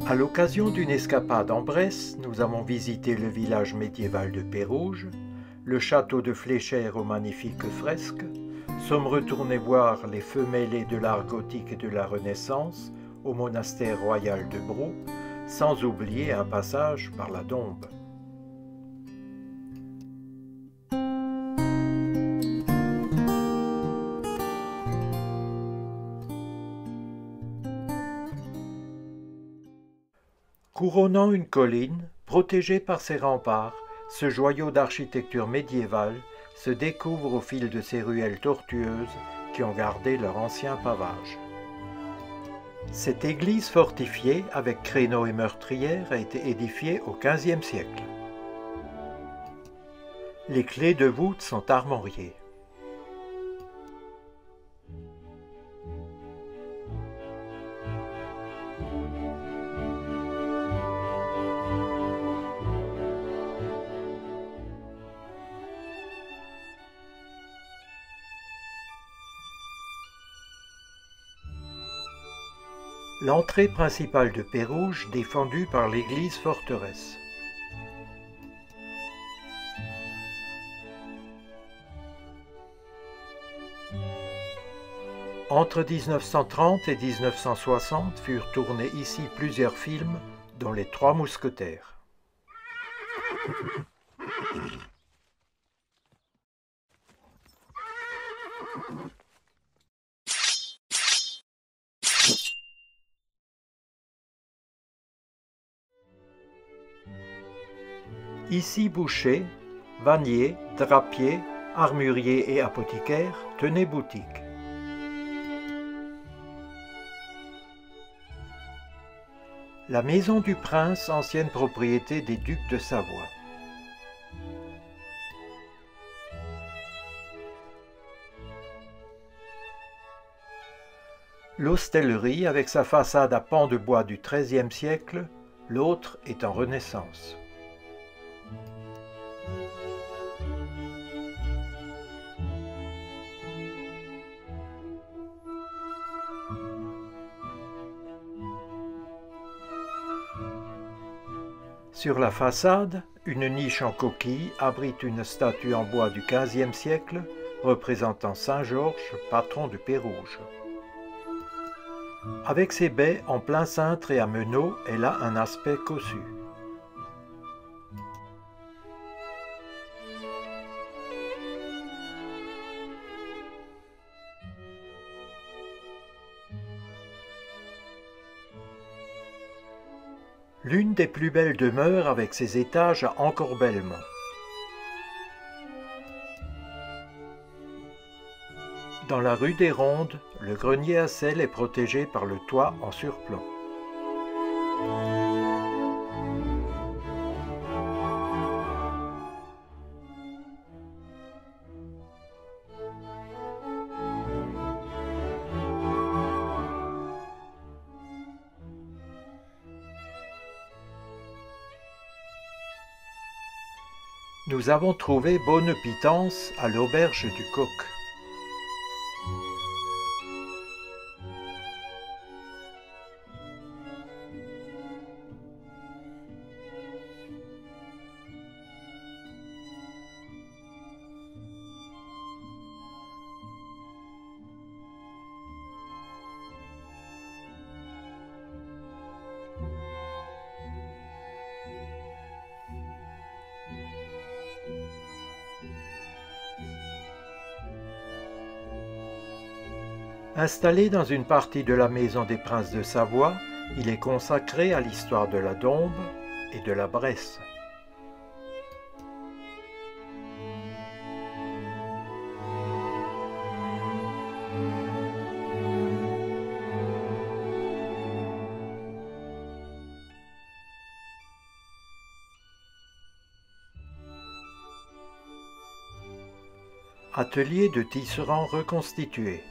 À l'occasion d'une escapade en Bresse, nous avons visité le village médiéval de Pérouges, le château de Fléchères aux magnifiques fresques, sommes retournés voir les feux mêlés de l'art gothique et de la Renaissance au monastère royal de Brou, sans oublier un passage par la Dombes. Couronnant une colline, protégée par ses remparts, ce joyau d'architecture médiévale se découvre au fil de ces ruelles tortueuses qui ont gardé leur ancien pavage. Cette église fortifiée, avec créneaux et meurtrières, a été édifiée au XVe siècle. Les clés de voûte sont armoriées. L'entrée principale de Pérouges défendue par l'église forteresse. Entre 1930 et 1960 furent tournés ici plusieurs films, dont Les Trois Mousquetaires. Ici bouchers, vanniers, drapiers, armuriers et apothicaires tenaient boutique. La maison du prince, ancienne propriété des ducs de Savoie. L'hostellerie avec sa façade à pans de bois du XIIIe siècle, l'autre est en Renaissance. Sur la façade, une niche en coquille abrite une statue en bois du XVe siècle représentant Saint Georges, patron de Pérouges. Avec ses baies en plein cintre et à meneaux, elle a un aspect cossu. L'une des plus belles demeures avec ses étages à encorbellement. Dans la rue des Rondes, le grenier à sel est protégé par le toit en surplomb. Nous avons trouvé bonne pitance à l'auberge du Coq. Installé dans une partie de la maison des princes de Savoie, il est consacré à l'histoire de la Dombe et de la Bresse. Atelier de tisserand reconstitué.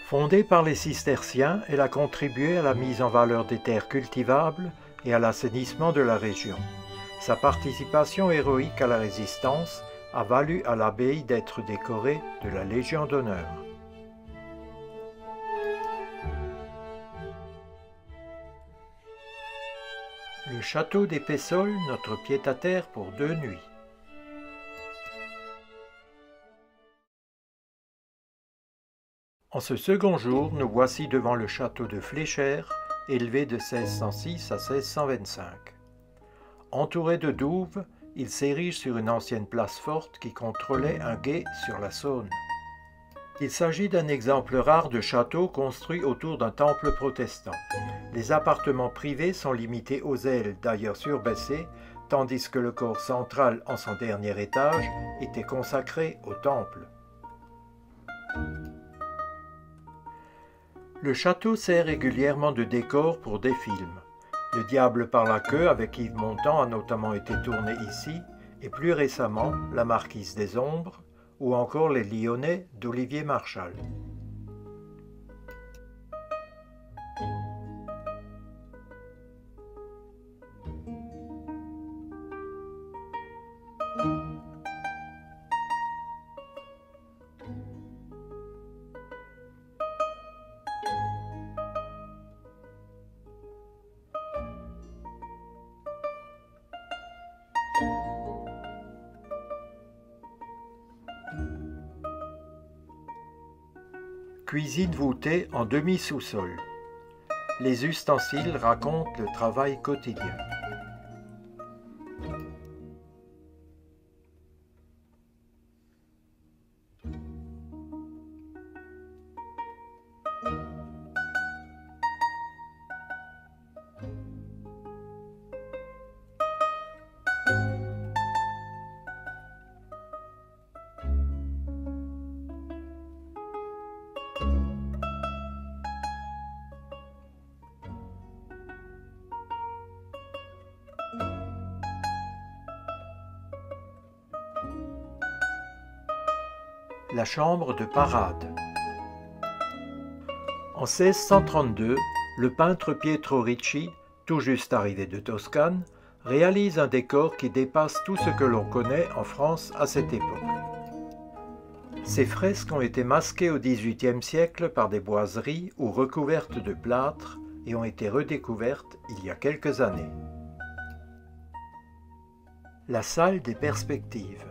Fondée par les cisterciens, elle a contribué à la mise en valeur des terres cultivables et à l'assainissement de la région. Sa participation héroïque à la résistance a valu à l'abbaye d'être décorée de la Légion d'honneur. Le château des Pessols, notre pied-à-terre pour 2 nuits. En ce second jour, nous voici devant le château de Fléchères, élevé de 1606 à 1625. Entouré de douves, il s'érige sur une ancienne place forte qui contrôlait un gué sur la Saône. Il s'agit d'un exemple rare de château construit autour d'un temple protestant. Les appartements privés sont limités aux ailes, d'ailleurs surbaissées, tandis que le corps central, en son dernier étage, était consacré au temple. Le château sert régulièrement de décor pour des films. Le Diable par la queue avec Yves Montand a notamment été tourné ici, et plus récemment La Marquise des Ombres, ou encore Les Lyonnais d'Olivier Marchal. Cuisine voûtée en demi-sous-sol. Les ustensiles racontent le travail quotidien. La chambre de parade. En 1632, le peintre Pietro Ricci, tout juste arrivé de Toscane, réalise un décor qui dépasse tout ce que l'on connaît en France à cette époque. Ces fresques ont été masquées au XVIIIe siècle par des boiseries ou recouvertes de plâtre et ont été redécouvertes il y a quelques années. La salle des perspectives.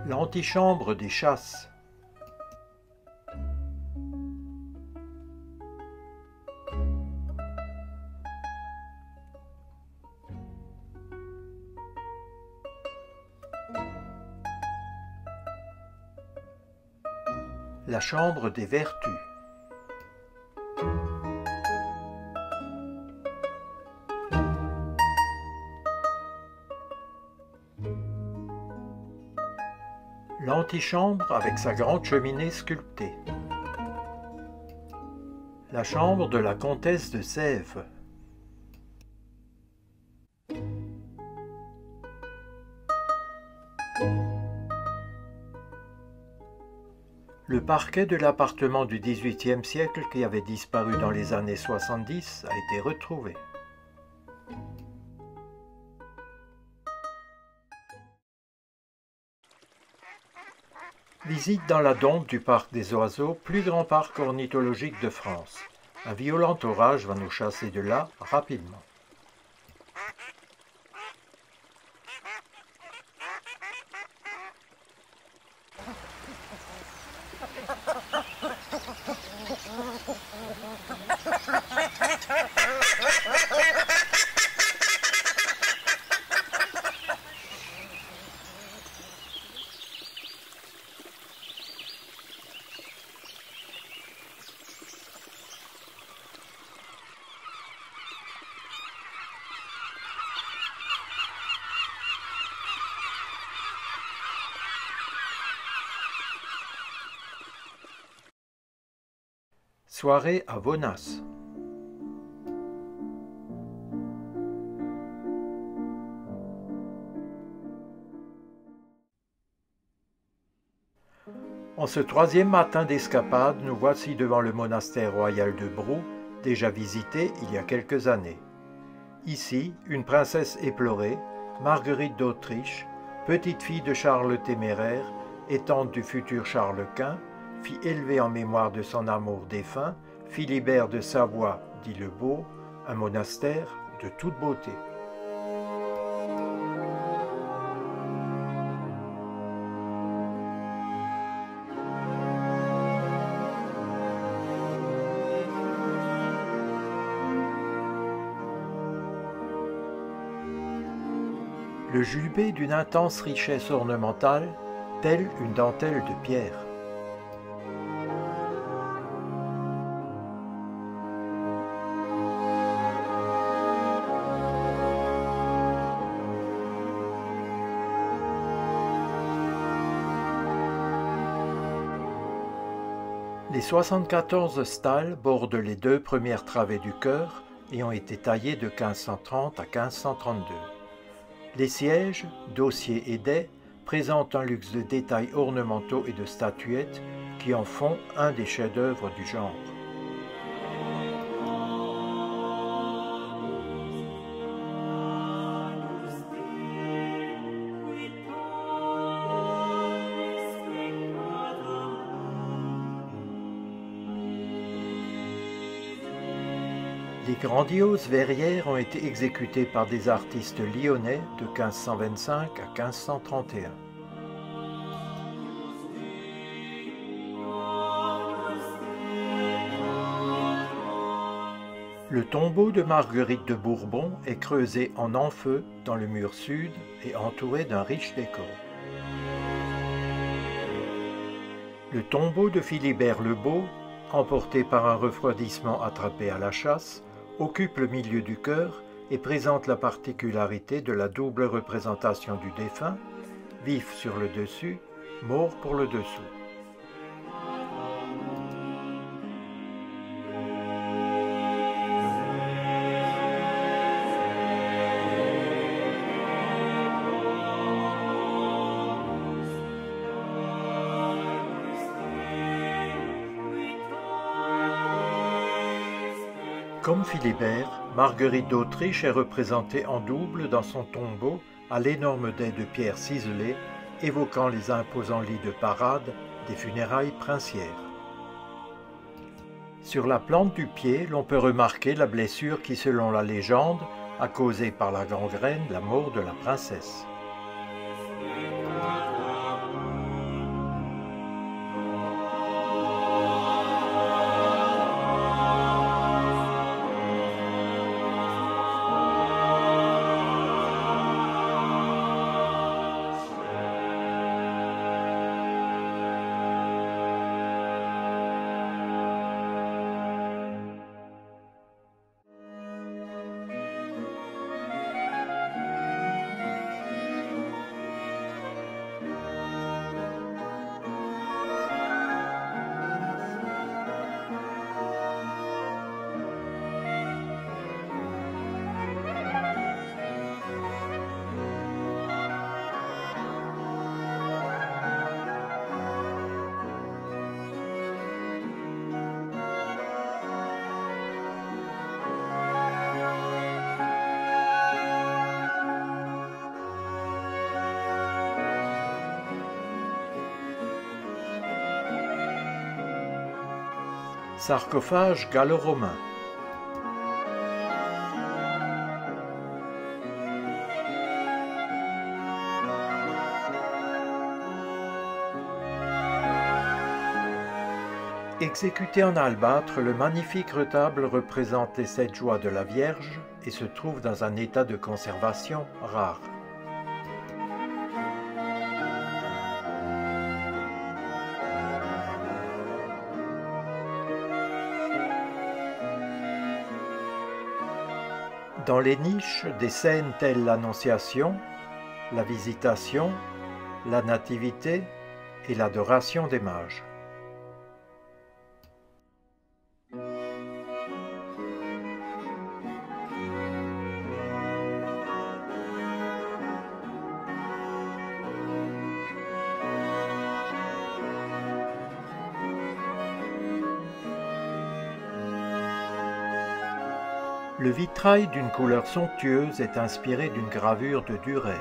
L'antichambre des chasses. La chambre des vertus. L'antichambre avec sa grande cheminée sculptée. La chambre de la comtesse de Sèvres. Le parquet de l'appartement du XVIIIe siècle qui avait disparu dans les années 70 a été retrouvé. Visite dans la Dompte du parc des oiseaux, plus grand parc ornithologique de France. Un violent orage va nous chasser de là rapidement. Soirée à Vonas. En ce troisième matin d'escapade, nous voici devant le monastère royal de Brou, déjà visité il y a quelques années. Ici, une princesse éplorée, Marguerite d'Autriche, petite fille de Charles le Téméraire et tante du futur Charles Quint, fit élever en mémoire de son amour défunt, Philibert de Savoie, dit le Beau, un monastère de toute beauté. Le jubé d'une intense richesse ornementale, telle une dentelle de pierre. Les 74 stalles bordent les deux premières travées du chœur et ont été taillées de 1530 à 1532. Les sièges, dossiers et dais présentent un luxe de détails ornementaux et de statuettes qui en font un des chefs-d'œuvre du genre. Les grandioses verrières ont été exécutées par des artistes lyonnais de 1525 à 1531. Le tombeau de Marguerite de Bourbon est creusé en enfeu dans le mur sud et entouré d'un riche décor. Le tombeau de Philibert le Beau, emporté par un refroidissement attrapé à la chasse, occupe le milieu du chœur et présente la particularité de la double représentation du défunt, vif sur le dessus, mort pour le dessous. Comme Philibert, Marguerite d'Autriche est représentée en double dans son tombeau à l'énorme dais de pierre ciselée, évoquant les imposants lits de parade des funérailles princières. Sur la plante du pied, l'on peut remarquer la blessure qui, selon la légende, a causé par la gangrène la mort de la princesse. Sarcophage gallo-romain. Exécuté en albâtre, le magnifique retable représente les 7 joies de la Vierge et se trouve dans un état de conservation rare. Dans les niches, des scènes telles l'Annonciation, la Visitation, la Nativité et l'Adoration des Mages. Le vitrail d'une couleur somptueuse est inspiré d'une gravure de Dürer.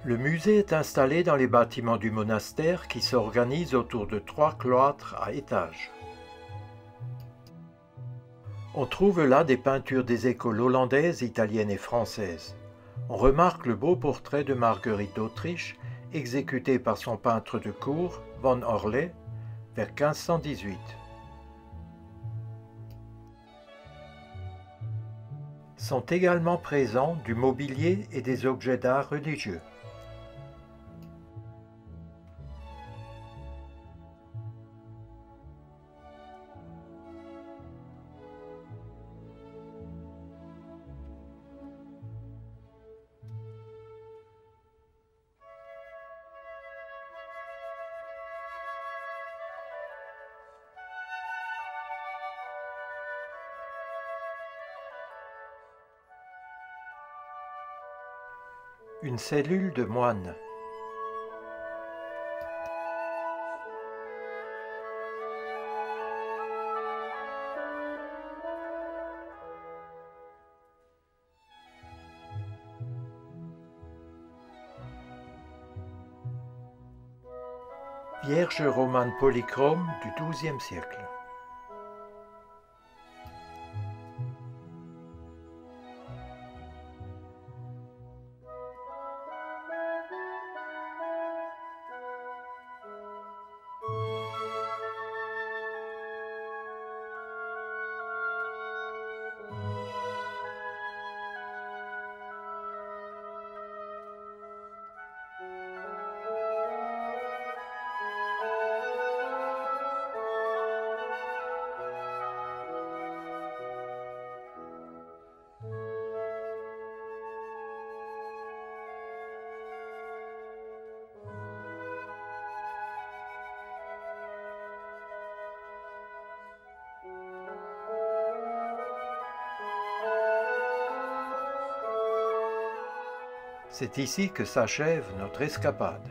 Le musée est installé dans les bâtiments du monastère qui s'organisent autour de 3 cloîtres à étages. On trouve là des peintures des écoles hollandaises, italiennes et françaises. On remarque le beau portrait de Marguerite d'Autriche, exécuté par son peintre de cour, Van Orley, vers 1518. Sont également présents du mobilier et des objets d'art religieux. Une cellule de moine. Vierge romane polychrome du XIIe siècle. C'est ici que s'achève notre escapade.